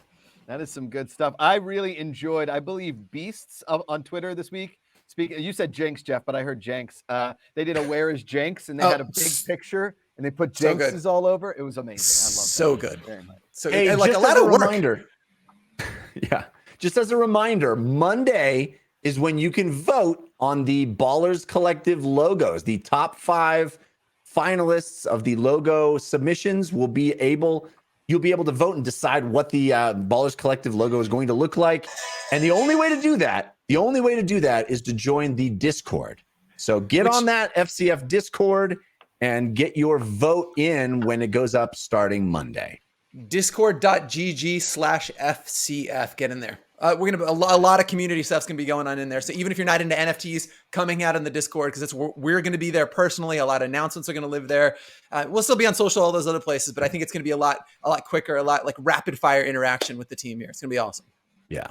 That is some good stuff. I really enjoyed, I believe, Beasts on Twitter this week. You said Jinx, Jeff, but I heard Jenks. They did a Where is Jenks, and they had a big picture, and they put So good. Jenks all over. It was amazing. I love that. So good. Very much. So Hey, and like a just lot as of work. reminder. Yeah. Just as a reminder, Monday is when you can vote on the Ballers Collective logos. The top 5 finalists of the logo submissions you'll be able to vote and decide what the Ballers Collective logo is going to look like. And the only way to do that is to join the Discord. So get on that FCF Discord and get your vote in when it goes up starting Monday. Discord.gg/FCF. Get in there. We're gonna a lot of community stuff's gonna be going on in there. So even if you're not into NFTs, coming out in the Discord because we're gonna be there personally. A lot of announcements are gonna live there. We'll still be on social, all those other places, but I think it's gonna be a lot quicker, a lot like rapid fire interaction with the team here. It's gonna be awesome. Yeah.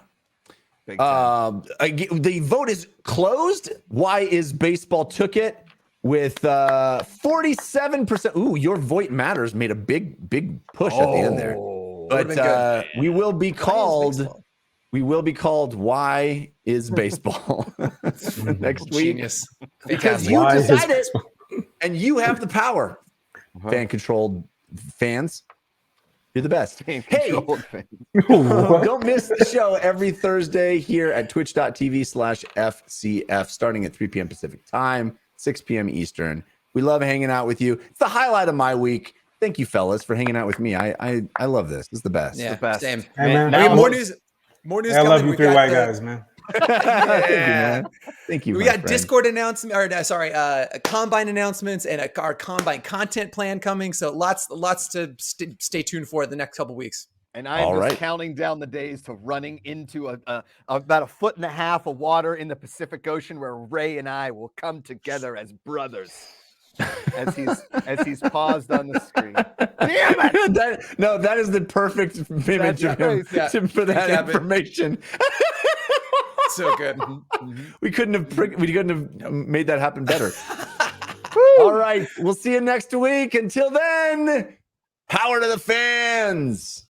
Big time. The vote is closed. Why is Baseball took it with 47%. Ooh, your vote matters made a big push at the end there. But we will be called. We will be called Why is Baseball next week. Genius. Because Fantastic. you Why is decided and you have the power. Fan controlled fans. You're the best. Hey, don't miss the show every Thursday here at twitch.tv/FCF starting at 3 p.m. Pacific time, 6 p.m. Eastern. We love hanging out with you. It's the highlight of my week. Thank you, fellas, for hanging out with me. I love this. This is the best. Yeah, the best. same. Hey, man. We have Now- more news. More news. Hey, I coming. love you, We've 3 got white the- guys, man. Thank you, man. Thank you. We my got friend. Discord announcement, or combine announcements, and our combine content plan coming. So lots to stay tuned for the next couple weeks. And I'm All just right. counting down the days to running into about 1.5 foot of water in the Pacific Ocean where Ray and I will come together as brothers. As he's paused on the screen. Damn it! that is the perfect image of him for that information. So good. We couldn't have made that happen better. All right, we'll see you next week. Until then, power to the fans.